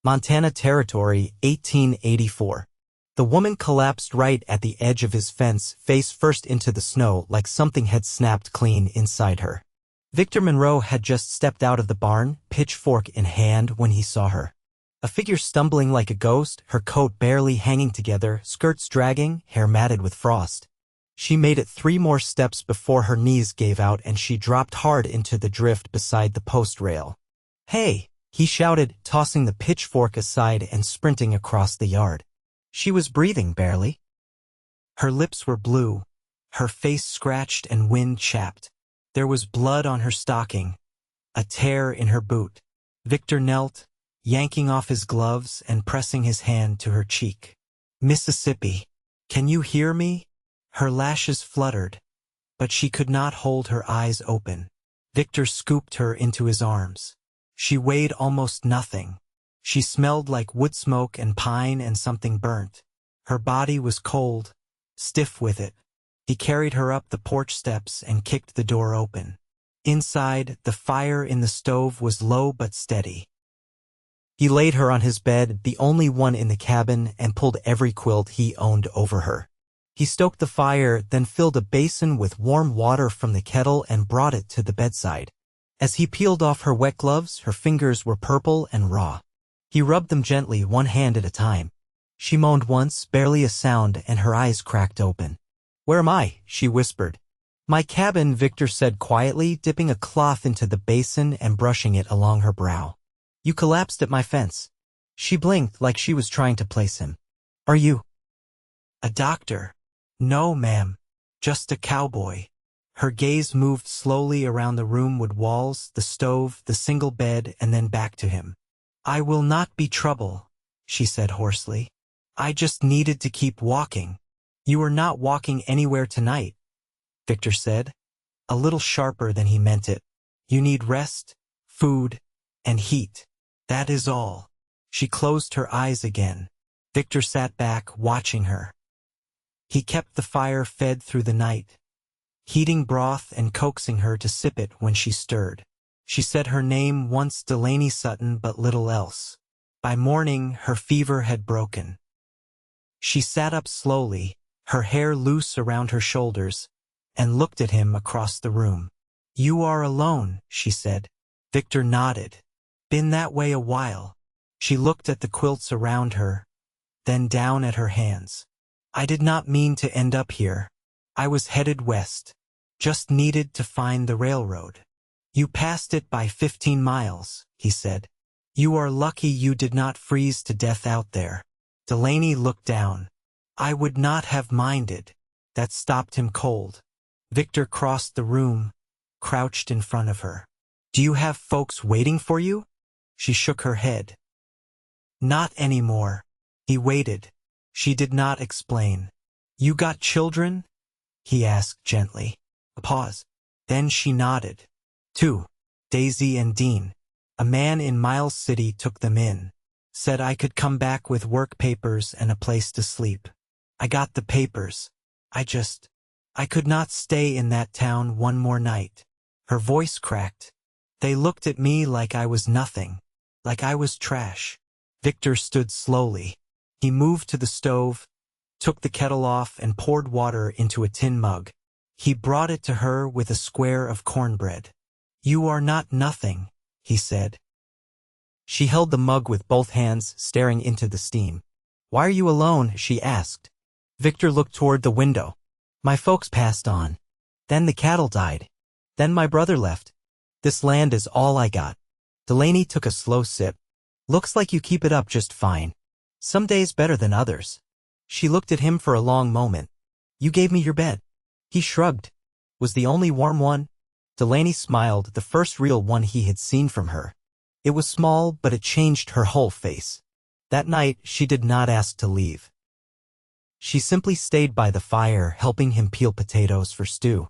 Montana Territory, 1884. The woman collapsed right at the edge of his fence, face first into the snow like something had snapped clean inside her. Victor Monroe had just stepped out of the barn, pitchfork in hand, when he saw her. A figure stumbling like a ghost, her coat barely hanging together, skirts dragging, hair matted with frost. She made it 3 more steps before her knees gave out and she dropped hard into the drift beside the post rail. "Hey!" he shouted, tossing the pitchfork aside and sprinting across the yard. She was breathing barely. Her lips were blue, her face scratched and wind-chapped. There was blood on her stocking, a tear in her boot. Victor knelt, yanking off his gloves and pressing his hand to her cheek. "Mississippi, can you hear me?" Her lashes fluttered, but she could not hold her eyes open. Victor scooped her into his arms. She weighed almost nothing. She smelled like wood smoke and pine and something burnt. Her body was cold, stiff with it. He carried her up the porch steps and kicked the door open. Inside, the fire in the stove was low but steady. He laid her on his bed, the only one in the cabin, and pulled every quilt he owned over her. He stoked the fire, then filled a basin with warm water from the kettle and brought it to the bedside. As he peeled off her wet gloves, her fingers were purple and raw. He rubbed them gently, one hand at a time. She moaned once, barely a sound, and her eyes cracked open. "Where am I?" she whispered. "My cabin," Victor said quietly, dipping a cloth into the basin and brushing it along her brow. "You collapsed at my fence." She blinked like she was trying to place him. "Are you a doctor?" "No, ma'am. Just a cowboy." Her gaze moved slowly around the room, wood walls, the stove, the single bed, and then back to him. "I will not be trouble," she said hoarsely. "I just needed to keep walking." "You are not walking anywhere tonight," Victor said, a little sharper than he meant it. "You need rest, food, and heat. That is all." She closed her eyes again. Victor sat back, watching her. He kept the fire fed through the night, heating broth and coaxing her to sip it when she stirred. She said her name once, Delaney Sutton, but little else. By morning, her fever had broken. She sat up slowly, her hair loose around her shoulders, and looked at him across the room. "You are alone," she said. Victor nodded. "Been that way a while." She looked at the quilts around her, then down at her hands. "I did not mean to end up here. I was headed west. Just needed to find the railroad." "You passed it by 15 miles, he said. "You are lucky you did not freeze to death out there." Delaney looked down. "I would not have minded." That stopped him cold. Victor crossed the room, crouched in front of her. "Do you have folks waiting for you?" She shook her head. "Not anymore." He waited. She did not explain. "You got children?" he asked gently. A pause. Then she nodded. "Two, Daisy and Dean. A man in Miles City took them in. Said I could come back with work papers and a place to sleep. I got the papers. I could not stay in that town one more night." Her voice cracked. "They looked at me like I was nothing, like I was trash." Victor stood slowly. He moved to the stove, took the kettle off and poured water into a tin mug. He brought it to her with a square of cornbread. "You are not nothing," he said. She held the mug with both hands, staring into the steam. "Why are you alone?" she asked. Victor looked toward the window. "My folks passed on. Then the cattle died. Then my brother left. This land is all I got." Delaney took a slow sip. "Looks like you keep it up just fine. Some days better than others." She looked at him for a long moment. "You gave me your bed." He shrugged. "Was the only warm one?" Delaney smiled, the first real one he had seen from her. It was small, but it changed her whole face. That night, she did not ask to leave. She simply stayed by the fire, helping him peel potatoes for stew.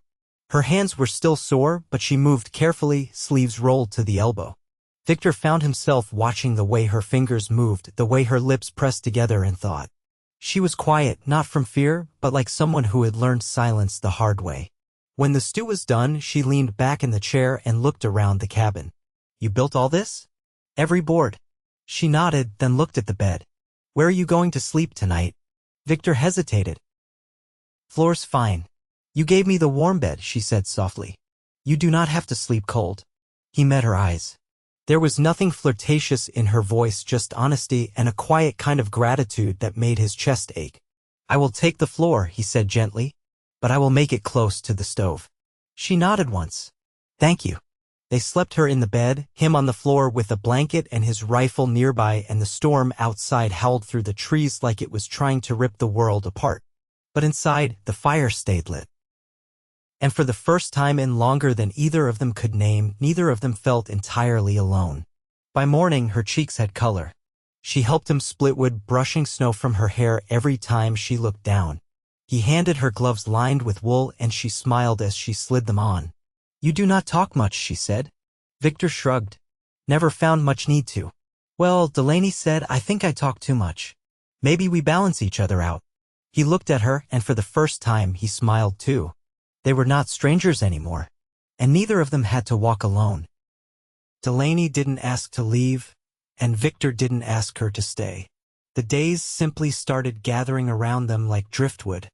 Her hands were still sore, but she moved carefully, sleeves rolled to the elbow. Victor found himself watching the way her fingers moved, the way her lips pressed together, and thought. She was quiet, not from fear, but like someone who had learned silence the hard way. When the stew was done, she leaned back in the chair and looked around the cabin. "You built all this?" "Every board." She nodded, then looked at the bed. Where are you going to sleep tonight? Victor hesitated. Floor's fine. You gave me the warm bed, she said softly. You do not have to sleep cold. He met her eyes. There was nothing flirtatious in her voice, just honesty and a quiet kind of gratitude that made his chest ache. I will take the floor, he said gently, but I will make it close to the stove. She nodded once. Thank you. They slept her in the bed, him on the floor with a blanket and his rifle nearby, and the storm outside howled through the trees like it was trying to rip the world apart. But inside, the fire stayed lit. And for the first time in longer than either of them could name, neither of them felt entirely alone. By morning, her cheeks had color. She helped him split wood, brushing snow from her hair every time she looked down. He handed her gloves lined with wool, and she smiled as she slid them on. You do not talk much, she said. Victor shrugged. Never found much need to. Well, Delaney said, I think I talk too much. Maybe we balance each other out. He looked at her, and for the first time he smiled too. They were not strangers anymore, and neither of them had to walk alone. Delaney didn't ask to leave, and Victor didn't ask her to stay. The days simply started gathering around them like driftwood,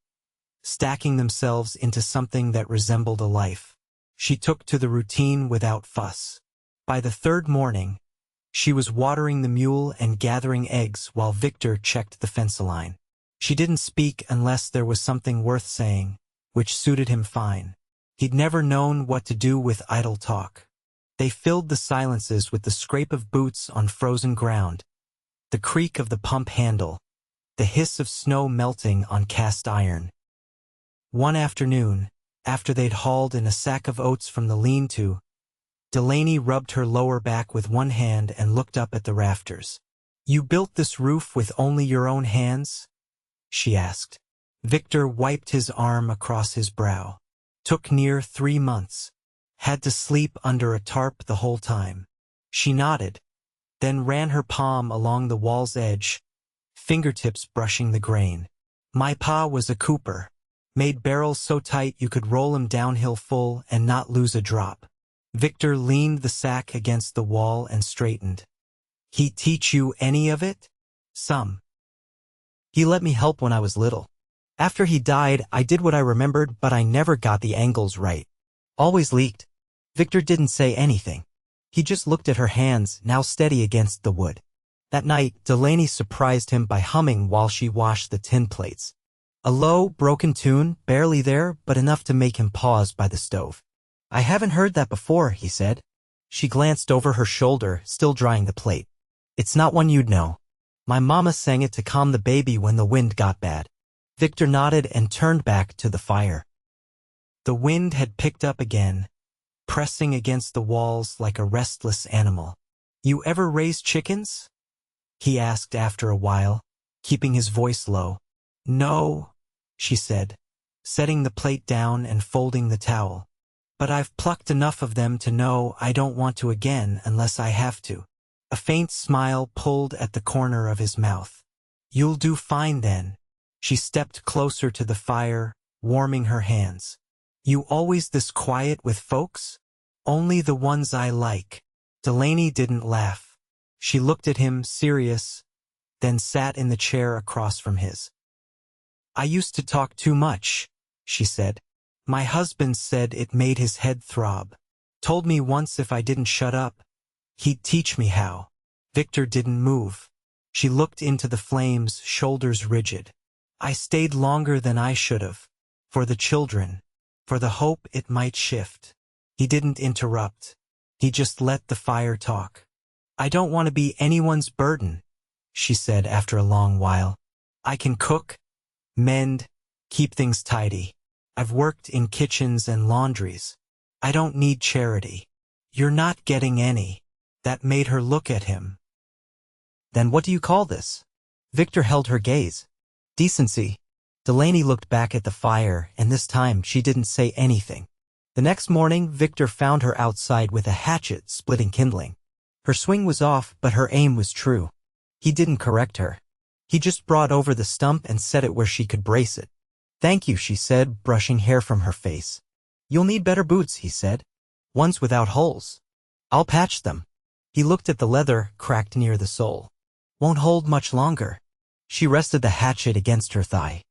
stacking themselves into something that resembled a life. She took to the routine without fuss. By the third morning, she was watering the mule and gathering eggs while Victor checked the fence line. She didn't speak unless there was something worth saying, which suited him fine. He'd never known what to do with idle talk. They filled the silences with the scrape of boots on frozen ground, the creak of the pump handle, the hiss of snow melting on cast iron. One afternoon, after they'd hauled in a sack of oats from the lean-to, Delaney rubbed her lower back with one hand and looked up at the rafters. You built this roof with only your own hands? She asked. Victor wiped his arm across his brow. Took near 3 months. Had to sleep under a tarp the whole time. She nodded, then ran her palm along the wall's edge, fingertips brushing the grain. My pa was a cooper. Made barrels so tight you could roll 'em downhill full and not lose a drop. Victor leaned the sack against the wall and straightened. He teach you any of it? Some. He let me help when I was little. After he died, I did what I remembered, but I never got the angles right. Always leaked. Victor didn't say anything. He just looked at her hands, now steady against the wood. That night, Delaney surprised him by humming while she washed the tin plates. A low, broken tune, barely there, but enough to make him pause by the stove. I haven't heard that before, he said. She glanced over her shoulder, still drying the plate. It's not one you'd know. My mama sang it to calm the baby when the wind got bad. Victor nodded and turned back to the fire. The wind had picked up again, pressing against the walls like a restless animal. You ever raise chickens? He asked after a while, keeping his voice low. No, she said, setting the plate down and folding the towel. But I've plucked enough of them to know I don't want to again unless I have to. A faint smile pulled at the corner of his mouth. You'll do fine then. She stepped closer to the fire, warming her hands. You always this quiet with folks? Only the ones I like. Delaney didn't laugh. She looked at him, serious, then sat in the chair across from his. I used to talk too much, she said. My husband said it made his head throb. Told me once if I didn't shut up, he'd teach me how. Victor didn't move. She looked into the flames, shoulders rigid. I stayed longer than I should have. For the children. For the hope it might shift. He didn't interrupt. He just let the fire talk. I don't want to be anyone's burden, she said after a long while. I can cook, mend, keep things tidy. I've worked in kitchens and laundries. I don't need charity. You're not getting any. That made her look at him. Then what do you call this? Victor held her gaze. Decency. Delaney looked back at the fire, and this time she didn't say anything. The next morning, Victor found her outside with a hatchet splitting kindling. Her swing was off, but her aim was true. He didn't correct her. He just brought over the stump and set it where she could brace it. Thank you, she said, brushing hair from her face. You'll need better boots, he said. Ones without holes. I'll patch them. He looked at the leather, cracked near the sole. Won't hold much longer. She rested the hatchet against her thigh.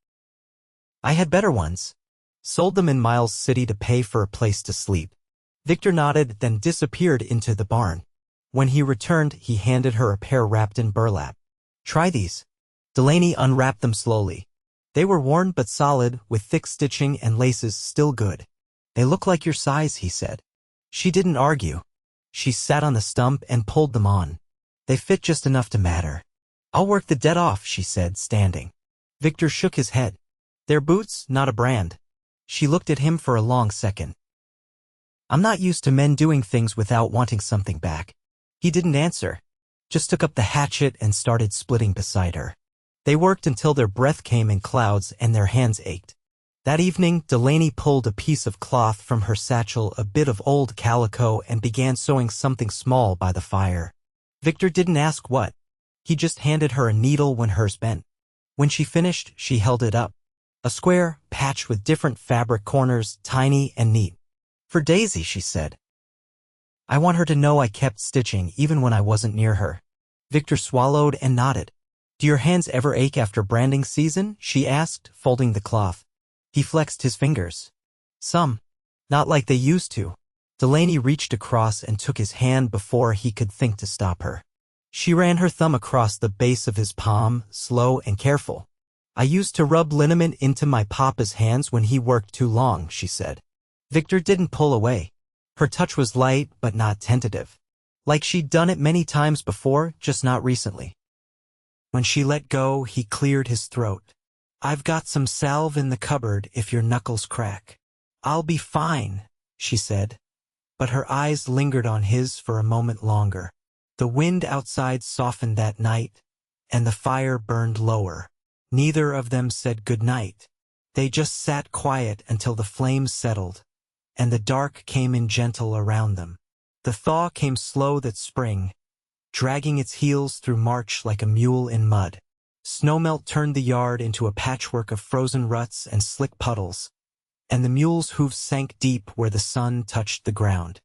I had better ones. Sold them in Miles City to pay for a place to sleep. Victor nodded, then disappeared into the barn. When he returned, he handed her a pair wrapped in burlap. Try these. Delaney unwrapped them slowly. They were worn but solid, with thick stitching and laces still good. They look like your size, he said. She didn't argue. She sat on the stump and pulled them on. They fit just enough to matter. I'll work the debt off, she said, standing. Victor shook his head. They're boots, not a brand. She looked at him for a long second. I'm not used to men doing things without wanting something back. He didn't answer, just took up the hatchet and started splitting beside her. They worked until their breath came in clouds and their hands ached. That evening, Delaney pulled a piece of cloth from her satchel, a bit of old calico, and began sewing something small by the fire. Victor didn't ask what. He just handed her a needle when hers bent. When she finished, she held it up. A square, patched with different fabric corners, tiny and neat. For Daisy, she said. I want her to know I kept stitching even when I wasn't near her. Victor swallowed and nodded. Do your hands ever ache after branding season? She asked, folding the cloth. He flexed his fingers. Some. Not like they used to. Delaney reached across and took his hand before he could think to stop her. She ran her thumb across the base of his palm, slow and careful. I used to rub liniment into my papa's hands when he worked too long, she said. Victor didn't pull away. Her touch was light but not tentative. Like she'd done it many times before, just not recently. When she let go, he cleared his throat. I've got some salve in the cupboard if your knuckles crack. I'll be fine, she said. But her eyes lingered on his for a moment longer. The wind outside softened that night, and the fire burned lower. Neither of them said good night. They just sat quiet until the flames settled, and the dark came in gentle around them. The thaw came slow that spring, dragging its heels through March like a mule in mud. Snowmelt turned the yard into a patchwork of frozen ruts and slick puddles, and the mule's hooves sank deep where the sun touched the ground.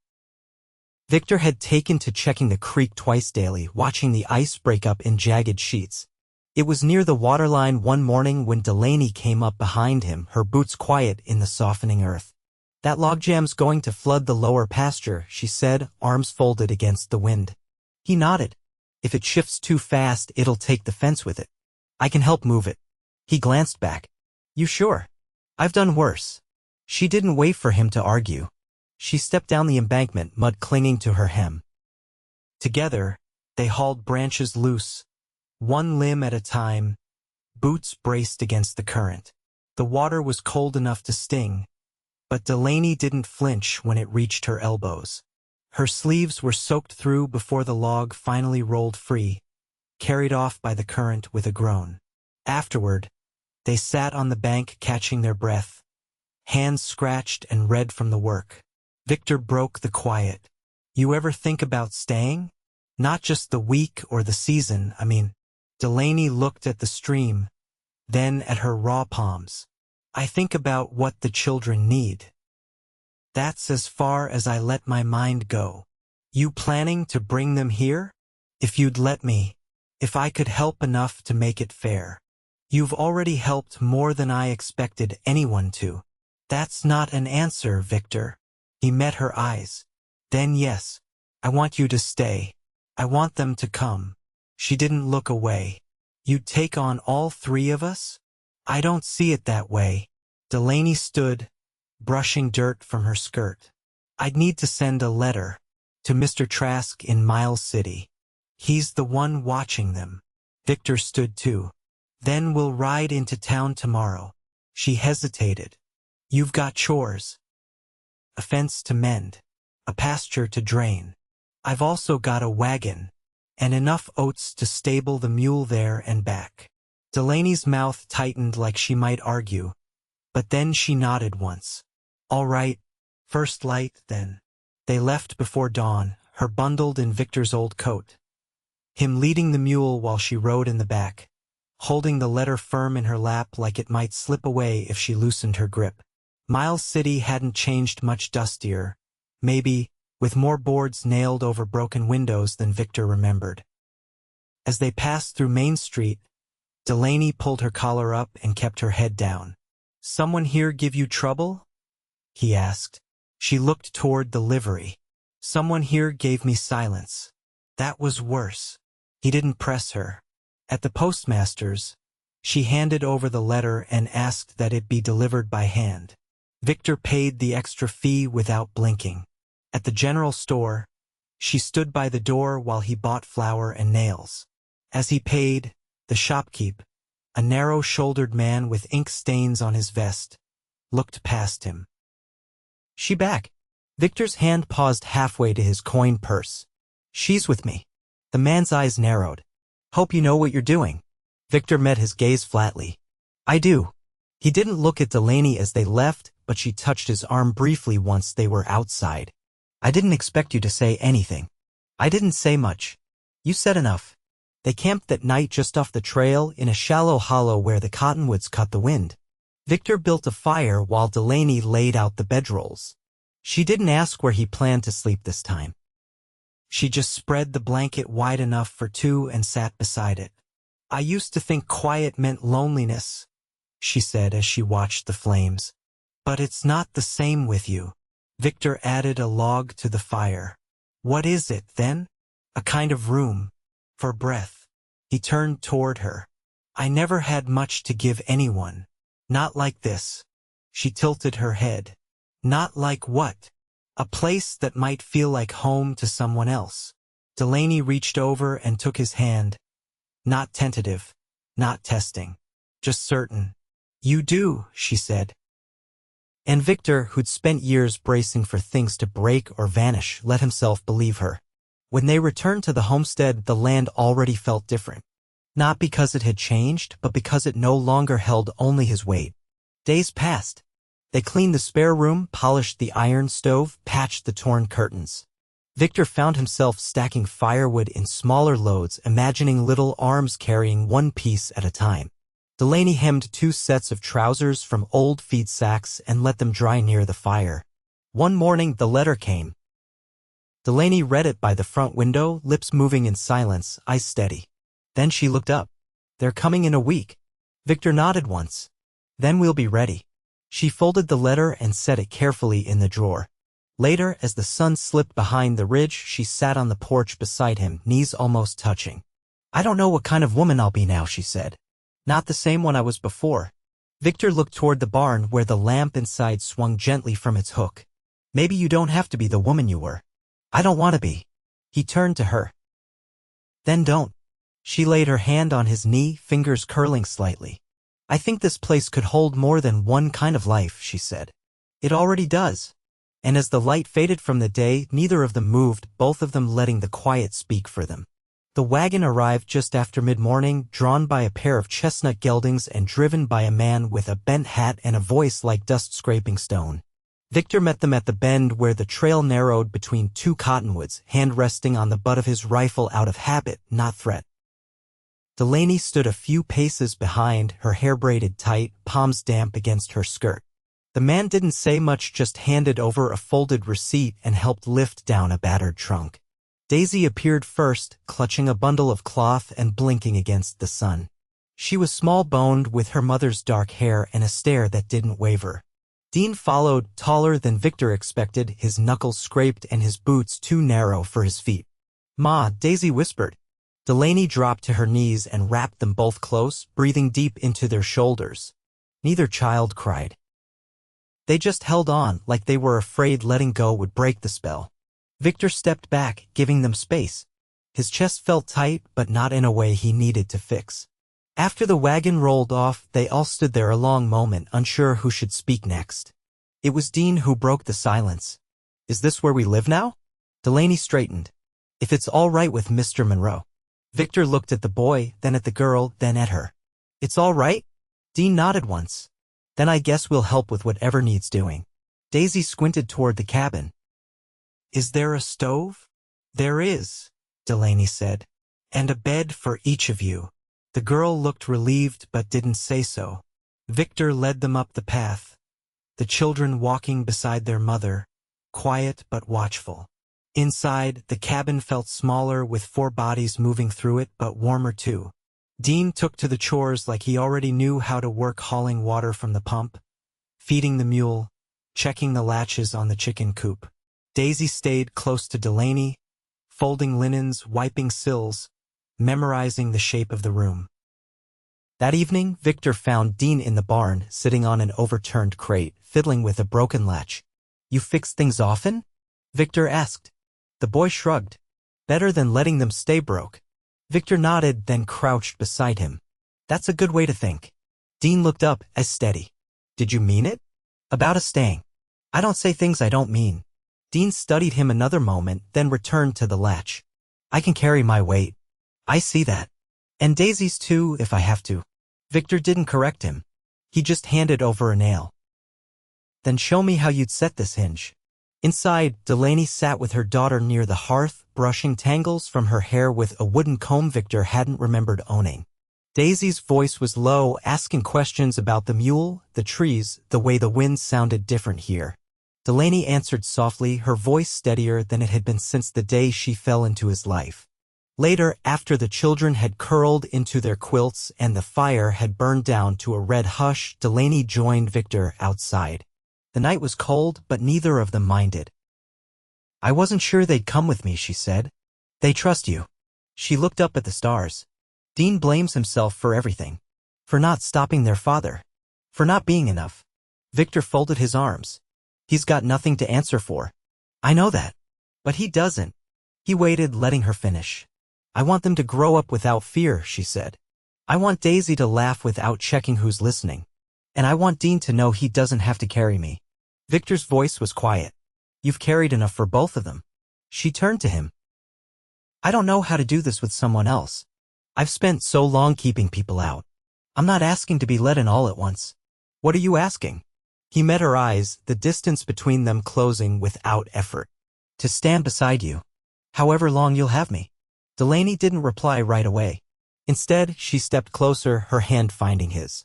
Victor had taken to checking the creek twice daily, watching the ice break up in jagged sheets. It was near the waterline one morning when Delaney came up behind him, her boots quiet in the softening earth. That logjam's going to flood the lower pasture, she said, arms folded against the wind. He nodded. If it shifts too fast, it'll take the fence with it. I can help move it. He glanced back. You sure? I've done worse. She didn't wait for him to argue. She stepped down the embankment, mud clinging to her hem. Together, they hauled branches loose, one limb at a time, boots braced against the current. The water was cold enough to sting, but Delaney didn't flinch when it reached her elbows. Her sleeves were soaked through before the log finally rolled free, carried off by the current with a groan. Afterward, they sat on the bank catching their breath, hands scratched and red from the work. Victor broke the quiet. You ever think about staying? Not just the week or the season, I mean. Delaney looked at the stream, then at her raw palms. I think about what the children need. That's as far as I let my mind go. You planning to bring them here? If you'd let me. If I could help enough to make it fair. You've already helped more than I expected anyone to. That's not an answer, Victor. He met her eyes. Then yes, I want you to stay. I want them to come. She didn't look away. You'd take on all three of us? I don't see it that way. Delaney stood, brushing dirt from her skirt. I'd need to send a letter to Mr. Trask in Miles City. He's the one watching them. Victor stood too. Then we'll ride into town tomorrow. She hesitated. You've got chores. A fence to mend. A pasture to drain. I've also got a wagon. And enough oats to stable the mule there and back. Delaney's mouth tightened like she might argue. But then she nodded once. All right. First light, then. They left before dawn, her bundled in Victor's old coat. Him leading the mule while she rode in the back, holding the letter firm in her lap like it might slip away if she loosened her grip. Miles City hadn't changed much dustier, maybe, with more boards nailed over broken windows than Victor remembered. As they passed through Main Street, Delaney pulled her collar up and kept her head down. "Someone here give you trouble?" he asked. She looked toward the livery. "Someone here gave me silence." That was worse. He didn't press her. At the postmaster's, she handed over the letter and asked that it be delivered by hand. Victor paid the extra fee without blinking. At the general store, she stood by the door while he bought flour and nails. As he paid, the shopkeep, a narrow-shouldered man with ink stains on his vest, looked past him. "She back." Victor's hand paused halfway to his coin purse. "She's with me." The man's eyes narrowed. "Hope you know what you're doing." Victor met his gaze flatly. "I do." He didn't look at Delaney as they left, but she touched his arm briefly once they were outside. "I didn't expect you to say anything." "I didn't say much. You said enough." They camped that night just off the trail in a shallow hollow where the cottonwoods cut the wind. Victor built a fire while Delaney laid out the bedrolls. She didn't ask where he planned to sleep this time. She just spread the blanket wide enough for two and sat beside it. "I used to think quiet meant loneliness," she said as she watched the flames. "But it's not the same with you." Victor added a log to the fire. "What is it, then?" "A kind of room. For breath." He turned toward her. "I never had much to give anyone. Not like this." She tilted her head. "Not like what?" "A place that might feel like home to someone else." Delaney reached over and took his hand. Not tentative, not testing, just certain. "You do," she said. And Victor, who'd spent years bracing for things to break or vanish, let himself believe her. When they returned to the homestead, the land already felt different. Not because it had changed, but because it no longer held only his weight. Days passed. They cleaned the spare room, polished the iron stove, patched the torn curtains. Victor found himself stacking firewood in smaller loads, imagining little arms carrying one piece at a time. Delaney hemmed 2 sets of trousers from old feed sacks and let them dry near the fire. One morning, the letter came. Delaney read it by the front window, lips moving in silence, eyes steady. Then she looked up. "They're coming in a week." Victor nodded once. "Then we'll be ready." She folded the letter and set it carefully in the drawer. Later, as the sun slipped behind the ridge, she sat on the porch beside him, knees almost touching. "I don't know what kind of woman I'll be now," she said. "Not the same one I was before." Victor looked toward the barn where the lamp inside swung gently from its hook. "Maybe you don't have to be the woman you were." "I don't want to be." He turned to her. "Then don't." She laid her hand on his knee, fingers curling slightly. "I think this place could hold more than one kind of life," she said. "It already does." And as the light faded from the day, neither of them moved, both of them letting the quiet speak for them. The wagon arrived just after mid-morning, drawn by a pair of chestnut geldings and driven by a man with a bent hat and a voice like dust-scraping stone. Victor met them at the bend where the trail narrowed between 2 cottonwoods, hand resting on the butt of his rifle out of habit, not threat. Delaney stood a few paces behind, her hair braided tight, palms damp against her skirt. The man didn't say much, just handed over a folded receipt and helped lift down a battered trunk. Daisy appeared first, clutching a bundle of cloth and blinking against the sun. She was small-boned, with her mother's dark hair and a stare that didn't waver. Dean followed, taller than Victor expected, his knuckles scraped and his boots too narrow for his feet. "Ma," Daisy whispered. Delaney dropped to her knees and wrapped them both close, breathing deep into their shoulders. Neither child cried. They just held on, like they were afraid letting go would break the spell. Victor stepped back, giving them space. His chest felt tight, but not in a way he needed to fix. After the wagon rolled off, they all stood there a long moment, unsure who should speak next. It was Dean who broke the silence. "Is this where we live now?" Delaney straightened. "If it's all right with Mr. Monroe." Victor looked at the boy, then at the girl, then at her. "It's all right?" Dean nodded once. "Then I guess we'll help with whatever needs doing." Daisy squinted toward the cabin. "Is there a stove?" "There is," Delaney said. "And a bed for each of you." The girl looked relieved but didn't say so. Victor led them up the path, the children walking beside their mother, quiet but watchful. Inside, the cabin felt smaller with 4 bodies moving through it, but warmer too. Dean took to the chores like he already knew how to work, hauling water from the pump, feeding the mule, checking the latches on the chicken coop. Daisy stayed close to Delaney, folding linens, wiping sills, memorizing the shape of the room. That evening, Victor found Dean in the barn, sitting on an overturned crate, fiddling with a broken latch. "You fix things often?" Victor asked. The boy shrugged. "Better than letting them stay broke." Victor nodded, then crouched beside him. "That's a good way to think." Dean looked up, as steady. "Did you mean it?" "About us staying. I don't say things I don't mean." Dean studied him another moment, then returned to the latch. "I can carry my weight." "I see that. And Daisy's too, if I have to." Victor didn't correct him. He just handed over a nail. "Then show me how you'd set this hinge." Inside, Delaney sat with her daughter near the hearth, brushing tangles from her hair with a wooden comb Victor hadn't remembered owning. Daisy's voice was low, asking questions about the mule, the trees, the way the wind sounded different here. Delaney answered softly, her voice steadier than it had been since the day she fell into his life. Later, after the children had curled into their quilts and the fire had burned down to a red hush, Delaney joined Victor outside. The night was cold, but neither of them minded. "I wasn't sure they'd come with me," she said. "They trust you." She looked up at the stars. "Dean blames himself for everything. For not stopping their father. For not being enough." Victor folded his arms. "He's got nothing to answer for." "I know that. But he doesn't." He waited, letting her finish. "I want them to grow up without fear," she said. "I want Daisy to laugh without checking who's listening. And I want Dean to know he doesn't have to carry me." Victor's voice was quiet. "You've carried enough for both of them." She turned to him. "I don't know how to do this with someone else. I've spent so long keeping people out. I'm not asking to be let in all at once." "What are you asking?" He met her eyes, the distance between them closing without effort. "To stand beside you. However long you'll have me." Delaney didn't reply right away. Instead, she stepped closer, her hand finding his.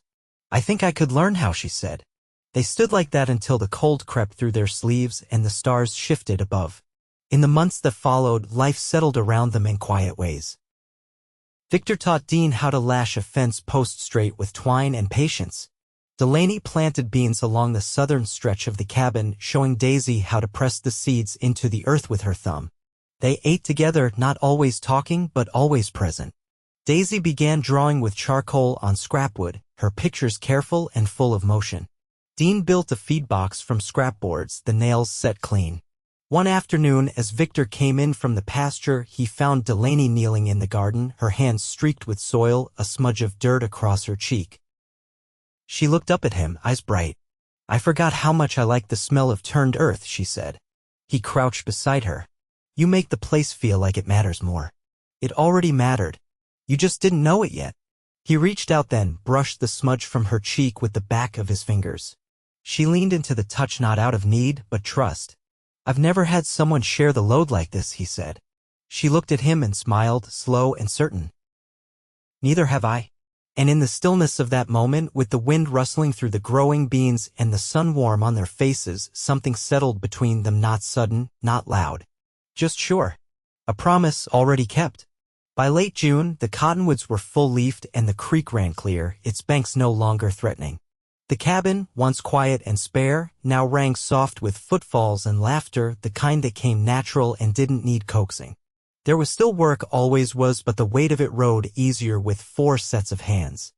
"I think I could learn how," she said. They stood like that until the cold crept through their sleeves and the stars shifted above. In the months that followed, life settled around them in quiet ways. Victor taught Dean how to lash a fence post straight with twine and patience. Delaney planted beans along the southern stretch of the cabin, showing Daisy how to press the seeds into the earth with her thumb. They ate together, not always talking, but always present. Daisy began drawing with charcoal on scrapwood, her pictures careful and full of motion. Dean built a feed box from scrapboards, the nails set clean. One afternoon, as Victor came in from the pasture, he found Delaney kneeling in the garden, her hands streaked with soil, a smudge of dirt across her cheek. She looked up at him, eyes bright. "I forgot how much I liked the smell of turned earth," she said. He crouched beside her. "You make the place feel like it matters more." It already mattered. You just didn't know it yet. He reached out then, brushed the smudge from her cheek with the back of his fingers. She leaned into the touch, not out of need, but trust. "I've never had someone share the load like this," he said. She looked at him and smiled, slow and certain. "Neither have I." And in the stillness of that moment, with the wind rustling through the growing beans and the sun warm on their faces, something settled between them, not sudden, not loud. Just sure. A promise already kept. By late June, the cottonwoods were full-leafed and the creek ran clear, its banks no longer threatening. The cabin, once quiet and spare, now rang soft with footfalls and laughter, the kind that came natural and didn't need coaxing. There was still work, always was, but the weight of it rode easier with 4 sets of hands.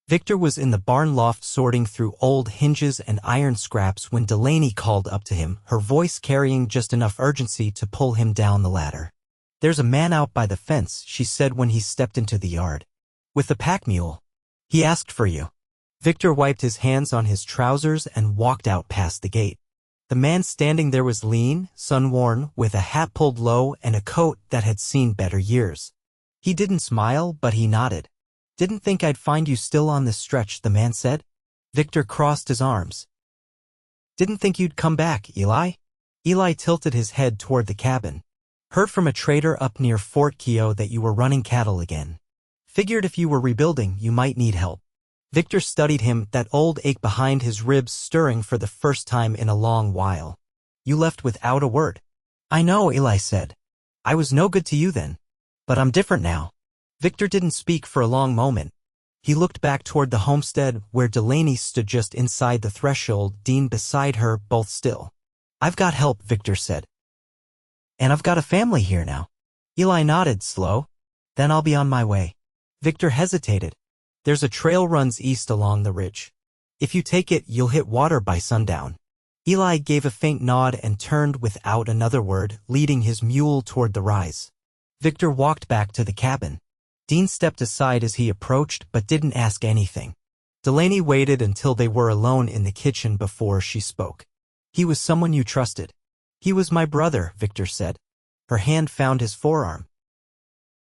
Victor was in the barn loft sorting through old hinges and iron scraps when Delaney called up to him, her voice carrying just enough urgency to pull him down the ladder. "There's a man out by the fence," she said when he stepped into the yard. "With the pack mule. He asked for you." Victor wiped his hands on his trousers and walked out past the gate. The man standing there was lean, sun-worn, with a hat pulled low and a coat that had seen better years. He didn't smile, but he nodded. "Didn't think I'd find you still on this stretch," the man said. Victor crossed his arms. "Didn't think you'd come back, Eli?" Eli tilted his head toward the cabin. "Heard from a trader up near Fort Keogh that you were running cattle again. Figured if you were rebuilding, you might need help." Victor studied him, that old ache behind his ribs stirring for the first time in a long while. "You left without a word." I know, Eli said. I was no good to you then. But I'm different now. Victor didn't speak for a long moment. He looked back toward the homestead where Delaney stood just inside the threshold, Dean beside her, both still. I've got help, Victor said. And I've got a family here now. Eli nodded, slow. Then I'll be on my way. Victor hesitated. There's a trail runs east along the ridge. If you take it, you'll hit water by sundown. Eli gave a faint nod and turned without another word, leading his mule toward the rise. Victor walked back to the cabin. Dean stepped aside as he approached but didn't ask anything. Delaney waited until they were alone in the kitchen before she spoke. He was someone you trusted. He was my brother, Victor said. Her hand found his forearm.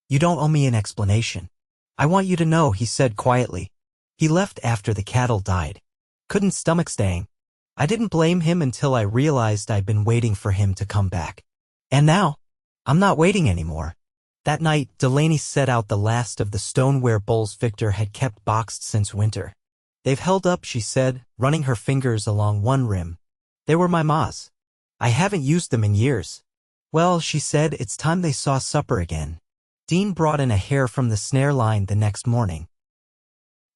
You don't owe me an explanation. I want you to know, he said quietly. He left after the cattle died. Couldn't stomach staying. I didn't blame him until I realized I'd been waiting for him to come back. And now, I'm not waiting anymore. That night, Delaney set out the last of the stoneware bowls Victor had kept boxed since winter. They've held up, she said, running her fingers along one rim. They were my ma's. I haven't used them in years. Well, she said, it's time they saw supper again. Dean brought in a hare from the snare line the next morning.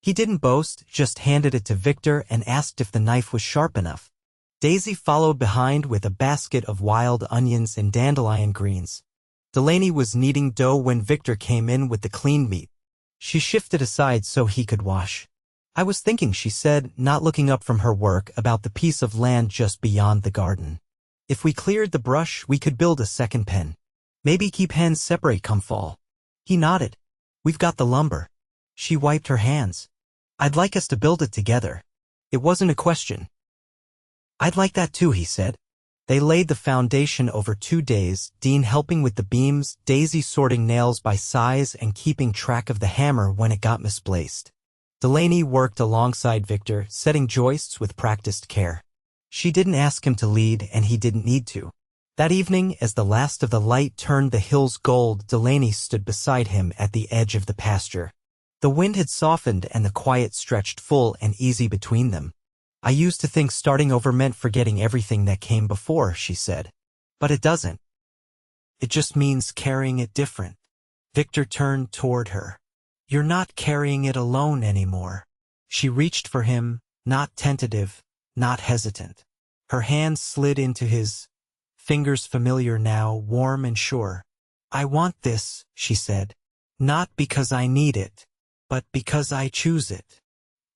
He didn't boast, just handed it to Victor and asked if the knife was sharp enough. Daisy followed behind with a basket of wild onions and dandelion greens. Delaney was kneading dough when Victor came in with the cleaned meat. She shifted aside so he could wash. I was thinking, she said, not looking up from her work, about the piece of land just beyond the garden. If we cleared the brush, we could build a second pen. Maybe keep hens separate come fall. He nodded. We've got the lumber. She wiped her hands. I'd like us to build it together. It wasn't a question. I'd like that too, he said. They laid the foundation over 2 days, Dean helping with the beams, Daisy sorting nails by size and keeping track of the hammer when it got misplaced. Delaney worked alongside Victor, setting joists with practiced care. She didn't ask him to lead, and he didn't need to. That evening, as the last of the light turned the hills gold, Delaney stood beside him at the edge of the pasture. The wind had softened and the quiet stretched full and easy between them. I used to think starting over meant forgetting everything that came before, she said. But it doesn't. It just means carrying it different. Victor turned toward her. You're not carrying it alone anymore. She reached for him, not tentative, not hesitant. Her hand slid into his, fingers familiar now, warm and sure. I want this, she said. Not because I need it, but because I choose it.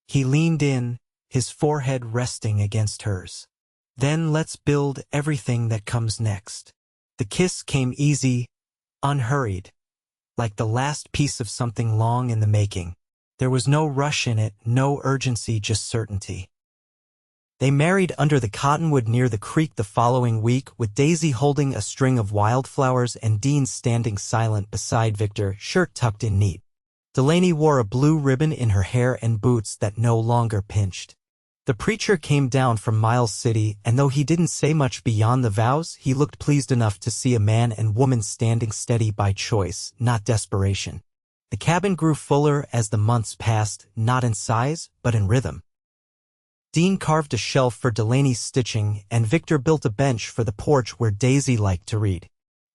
He leaned in, his forehead resting against hers. Then let's build everything that comes next. The kiss came easy, unhurried, like the last piece of something long in the making. There was no rush in it, no urgency, just certainty. They married under the cottonwood near the creek the following week, with Daisy holding a string of wildflowers and Dean standing silent beside Victor, shirt tucked in neat. Delaney wore a blue ribbon in her hair and boots that no longer pinched. The preacher came down from Miles City, and though he didn't say much beyond the vows, he looked pleased enough to see a man and woman standing steady by choice, not desperation. The cabin grew fuller as the months passed, not in size, but in rhythm. Dean carved a shelf for Delaney's stitching, and Victor built a bench for the porch where Daisy liked to read.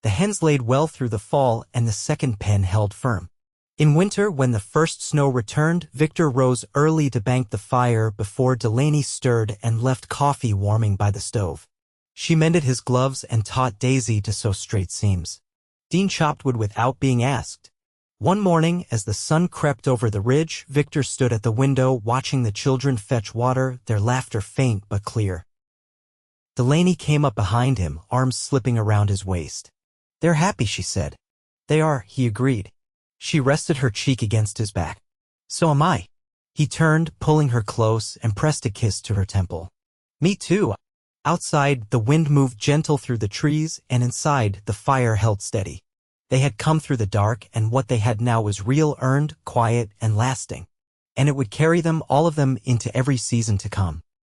The hens laid well through the fall, and the second pen held firm. In winter, when the first snow returned, Victor rose early to bank the fire before Delaney stirred and left coffee warming by the stove. She mended his gloves and taught Daisy to sew straight seams. Dean chopped wood without being asked. One morning, as the sun crept over the ridge, Victor stood at the window watching the children fetch water, their laughter faint but clear. Delaney came up behind him, arms slipping around his waist. They're happy, she said. They are, he agreed. She rested her cheek against his back. So am I. He turned, pulling her close, and pressed a kiss to her temple. Me too. Outside, the wind moved gentle through the trees, and inside, the fire held steady. They had come through the dark, and what they had now was real, earned, quiet, and lasting. And it would carry them, all of them, into every season to come.